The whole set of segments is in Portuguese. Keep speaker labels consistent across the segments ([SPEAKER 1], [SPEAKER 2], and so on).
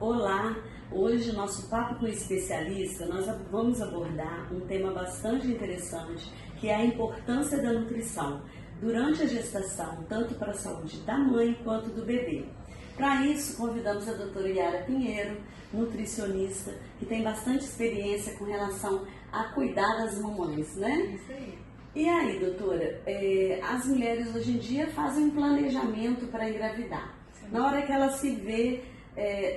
[SPEAKER 1] Olá! Hoje, no nosso Papo com Especialista, nós vamos abordar um tema bastante interessante, que é a importância da nutrição durante a gestação, tanto para a saúde da mãe quanto do bebê. Para isso, convidamos a doutora Yara Pinheiro, nutricionista, que tem bastante experiência com relação a cuidar das mamães, né?
[SPEAKER 2] Isso aí.
[SPEAKER 1] E aí, doutora, as mulheres hoje em dia fazem um planejamento para engravidar.
[SPEAKER 2] Sim.
[SPEAKER 1] Na hora que ela se vê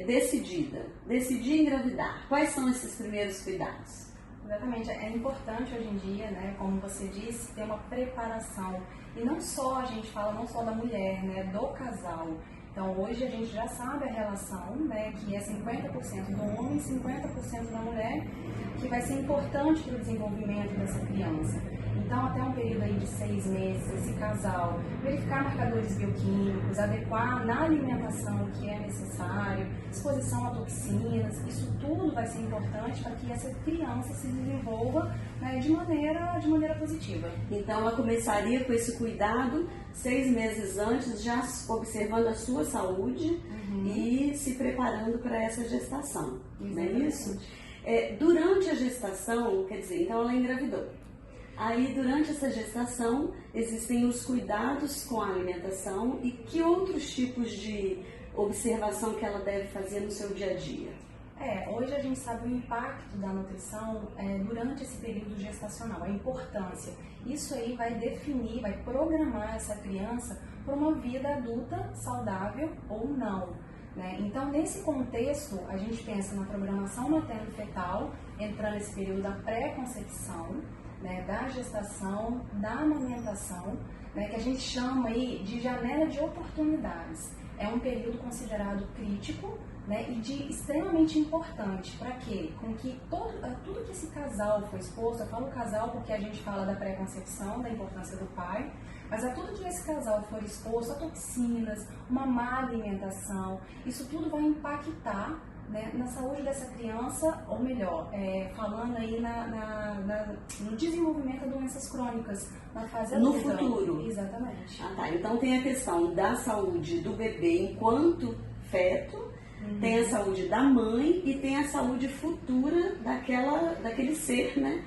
[SPEAKER 1] decidir engravidar, quais são esses primeiros cuidados?
[SPEAKER 2] Exatamente, é importante hoje em dia, né, como você disse, ter uma preparação. E não só, a gente fala não só da mulher, né, do casal. Então hoje a gente já sabe a relação, né, que é 50% do homem e 50% da mulher, que vai ser importante para o desenvolvimento dessa criança. Então, até um período aí de 6 meses, esse casal verificar marcadores bioquímicos, adequar na alimentação o que é necessário, exposição a toxinas, isso tudo vai ser importante para que essa criança se desenvolva, né, de maneira positiva.
[SPEAKER 1] Então, ela começaria com esse cuidado 6 meses antes, já observando a sua saúde e se preparando para essa gestação, não é isso? Durante a gestação, quer dizer, então ela engravidou. Aí, durante essa gestação, existem os cuidados com a alimentação e que outros tipos de observação que ela deve fazer no seu dia a dia?
[SPEAKER 2] Hoje a gente sabe o impacto da nutrição durante esse período gestacional, a importância. Isso aí vai definir, vai programar essa criança para uma vida adulta saudável ou não. Né? Então, nesse contexto, a gente pensa na programação materno-fetal, entrando nesse período da pré-concepção, né, da gestação, da amamentação, né, que a gente chama aí de janela de oportunidades. É um período considerado crítico, né, e de extremamente importante. Para quê? Com que tudo que esse casal foi exposto, eu falo casal porque a gente fala da pré-concepção, da importância do pai, mas a tudo que esse casal for exposto, a toxinas, uma má alimentação, isso tudo vai impactar, né, na saúde dessa criança, ou melhor, falando aí no desenvolvimento de doenças crônicas, na fase adulta.
[SPEAKER 1] No futuro.
[SPEAKER 2] Exatamente.
[SPEAKER 1] Tá. Então tem a questão da saúde do bebê enquanto feto, tem a saúde da mãe e tem a saúde futura daquele ser, né?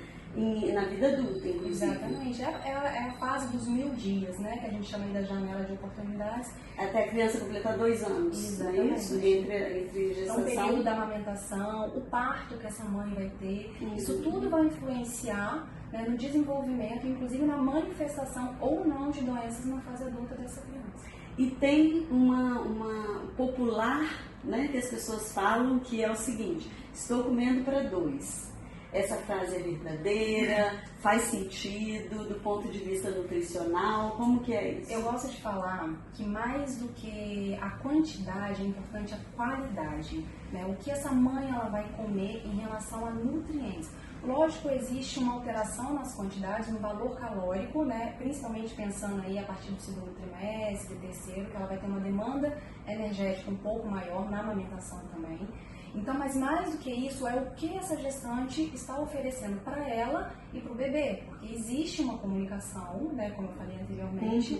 [SPEAKER 1] Na vida adulta, inclusive.
[SPEAKER 2] Exatamente. É a fase dos 1000 dias, né? Que a gente chama aí da janela de oportunidades.
[SPEAKER 1] Até a criança completar 2 anos.
[SPEAKER 2] Exatamente.
[SPEAKER 1] Não é isso? Entre gestação.
[SPEAKER 2] É um período da amamentação, o parto que essa mãe vai ter. Isso tudo vai influenciar, né, no desenvolvimento, inclusive na manifestação ou não de doenças na fase adulta dessa criança.
[SPEAKER 1] E tem uma popular, né, que as pessoas falam, que é o seguinte: estou comendo para 2. Essa frase é verdadeira? Faz sentido do ponto de vista nutricional? Como que é isso?
[SPEAKER 2] Eu gosto de falar que mais do que a quantidade, é importante a qualidade, né? O que essa mãe ela vai comer em relação a nutrientes. Lógico, existe uma alteração nas quantidades, no valor calórico, né? Principalmente pensando aí a partir do segundo trimestre, terceiro, que ela vai ter uma demanda energética um pouco maior na amamentação também. Então, mas mais do que isso é o que essa gestante está oferecendo para ela e para o bebê, porque existe uma comunicação, né, como eu falei anteriormente,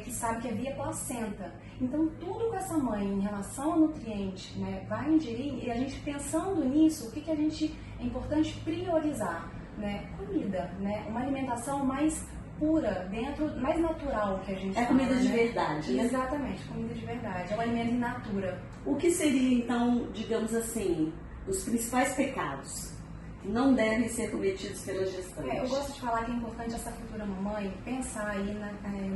[SPEAKER 2] que sabe que é via placenta. Então, tudo que essa mãe em relação a nutriente, né, vai ingerir, e a gente pensando nisso, o que é importante priorizar, né? Comida, né? Uma alimentação mais pura, mais natural que a gente fala,
[SPEAKER 1] comida de
[SPEAKER 2] né?
[SPEAKER 1] verdade, né?
[SPEAKER 2] Exatamente, comida de verdade, é um alimento in natura.
[SPEAKER 1] O que seria, então, digamos assim, os principais pecados que não devem ser cometidos pela gestante?
[SPEAKER 2] Eu gosto de falar que é importante essa futura mamãe pensar aí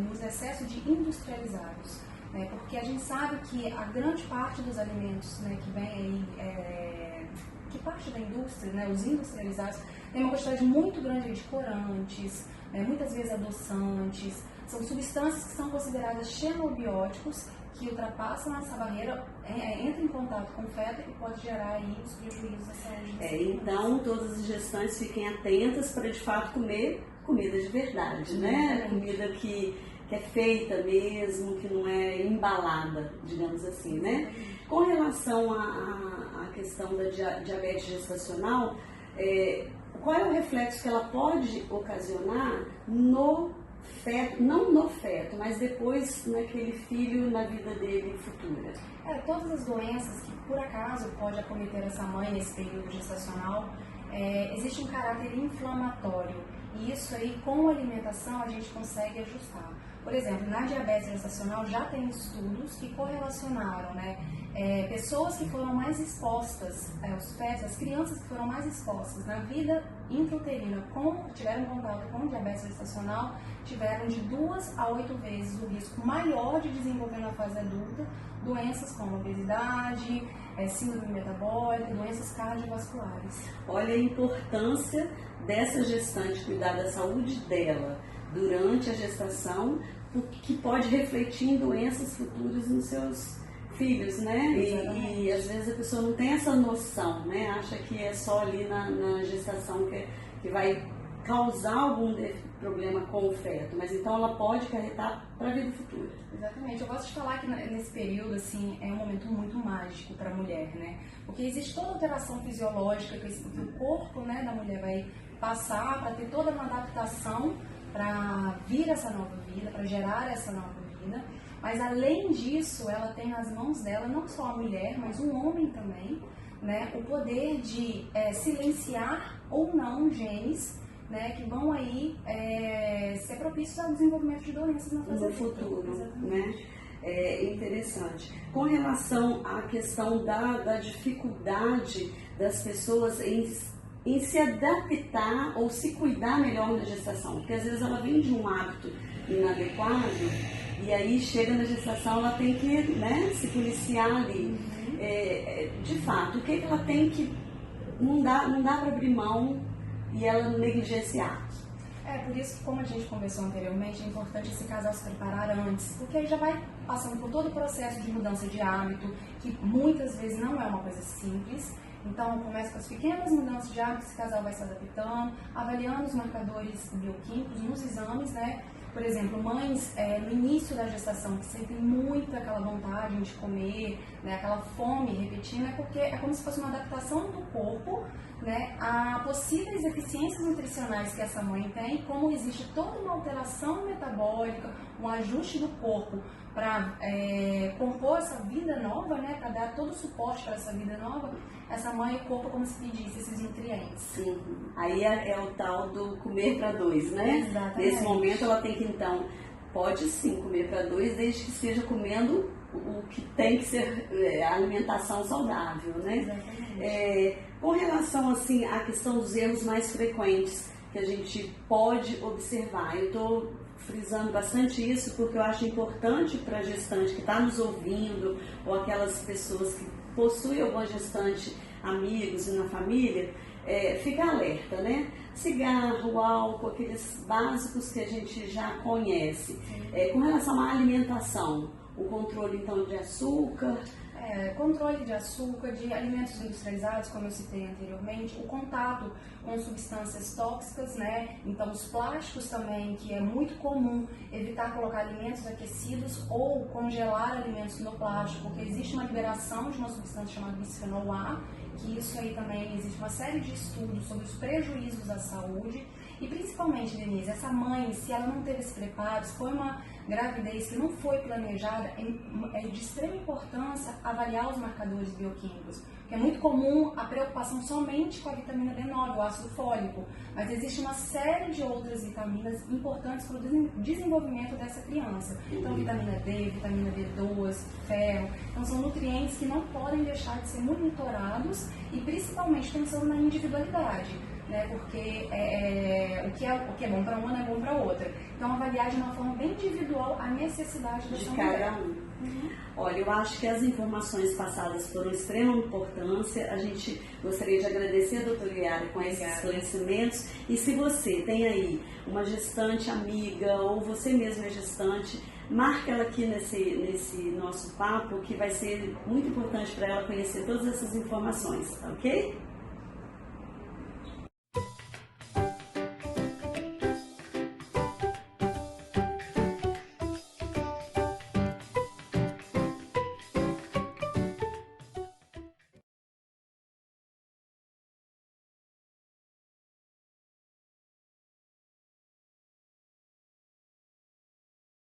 [SPEAKER 2] nos excessos de industrializados, né? Porque a gente sabe que a grande parte dos alimentos, né, que vem aí, que parte da indústria, né, os industrializados, tem uma quantidade muito grande de corantes, muitas vezes adoçantes, são substâncias que são consideradas xenobióticos, que ultrapassam essa barreira, entram em contato com o feto e pode gerar aí os prejuízos à saúde.
[SPEAKER 1] Então, todas as gestantes fiquem atentas para, de fato, comer comida de verdade, né? Comida que é feita mesmo, que não é embalada, digamos assim, né? Com relação à questão da diabetes gestacional, qual é o reflexo que ela pode ocasionar no feto, não no feto, mas depois naquele filho, na vida dele futura?
[SPEAKER 2] Todas as doenças que por acaso pode acometer essa mãe nesse período gestacional, existe um caráter inflamatório, e isso aí com a alimentação a gente consegue ajustar. Por exemplo, na diabetes gestacional já tem estudos que correlacionaram, né, pessoas que foram mais expostas, os fetos, as crianças que foram mais expostas na vida intrauterina, tiveram contato com diabetes gestacional, tiveram de 2 a 8 vezes o risco maior de desenvolver na fase adulta doenças como obesidade, síndrome metabólica, doenças cardiovasculares.
[SPEAKER 1] Olha a importância dessa gestante cuidar da saúde dela durante a gestação, que pode refletir em doenças futuras nos seus filhos, né? E às vezes a pessoa não tem essa noção, né? Acha que é só ali na gestação que vai causar algum problema com o feto, mas então ela pode acarretar para a vida futura.
[SPEAKER 2] Exatamente. Eu gosto de falar que nesse período, assim, é um momento muito mágico para a mulher, né? Porque existe toda alteração fisiológica que o corpo, né, da mulher vai passar para ter toda uma adaptação para vir essa nova vida, para gerar essa nova vida. Mas além disso, ela tem nas mãos dela, não só a mulher, mas um homem também, né, o poder de silenciar ou não genes, né, que vão aí ser propícios ao desenvolvimento de doenças na fase
[SPEAKER 1] futuro, né? É interessante. Com relação à questão da dificuldade das pessoas em se adaptar ou se cuidar melhor na gestação, porque às vezes ela vem de um hábito inadequado e aí chega na gestação, ela tem que, né, se policiar ali. De fato, o que ela tem que... Não dá para abrir mão e ela negligenciar.
[SPEAKER 2] Por isso que, como a gente conversou anteriormente, é importante esse casal se preparar antes, porque aí já vai passando por todo o processo de mudança de hábito, que muitas vezes não é uma coisa simples. Então, começa com as pequenas mudanças de hábito, esse casal vai se adaptando, avaliando os marcadores bioquímicos nos exames, né? Por exemplo, mães no início da gestação que sentem muito aquela vontade de comer, né, aquela fome repetida, porque é como se fosse uma adaptação do corpo, né, a possíveis deficiências nutricionais que essa mãe tem, como existe toda uma alteração metabólica, um ajuste do corpo para compor essa vida nova, né, para dar todo o suporte para essa vida nova, essa mãe, o corpo, como se pedisse esses nutrientes.
[SPEAKER 1] Sim. Aí é o tal do comer para dois, né?
[SPEAKER 2] Exatamente.
[SPEAKER 1] Nesse momento ela tem que, então, pode sim comer para dois, desde que esteja comendo o que tem que ser a alimentação saudável, né?
[SPEAKER 2] Exatamente.
[SPEAKER 1] Com relação, assim, à questão dos erros mais frequentes que a gente pode observar, eu estou frisando bastante isso porque eu acho importante para a gestante que está nos ouvindo, ou aquelas pessoas que possuem alguma gestante, amigos e na família, ficar alerta, né? Cigarro, álcool, aqueles básicos que a gente já conhece. Com relação à alimentação, o controle então de açúcar...
[SPEAKER 2] Controle de açúcar, de alimentos industrializados, como eu citei anteriormente, o contato com substâncias tóxicas, né? Então os plásticos também, que é muito comum evitar colocar alimentos aquecidos ou congelar alimentos no plástico, porque existe uma liberação de uma substância chamada bisfenol A, que isso aí também existe uma série de estudos sobre os prejuízos à saúde. E principalmente, Denise, essa mãe, se ela não teve esse preparo, se foi uma gravidez que não foi planejada, é de extrema importância avaliar os marcadores bioquímicos. Porque é muito comum a preocupação somente com a vitamina B9, o ácido fólico, mas existe uma série de outras vitaminas importantes para o desenvolvimento dessa criança. Então, vitamina D, vitamina B12, ferro, então são nutrientes que não podem deixar de ser monitorados e principalmente pensando na individualidade. Né, porque o que é bom para uma não é bom para outra. Então, avaliar de uma forma bem individual a necessidade dessa mulher.
[SPEAKER 1] Cada um. Olha, eu acho que as informações passadas foram de extrema importância. A gente gostaria de agradecer a doutora Yara com esses esclarecimentos. E se você tem aí uma gestante amiga ou você mesma é gestante, marque ela aqui nesse nosso papo, que vai ser muito importante para ela conhecer todas essas informações, tá ok?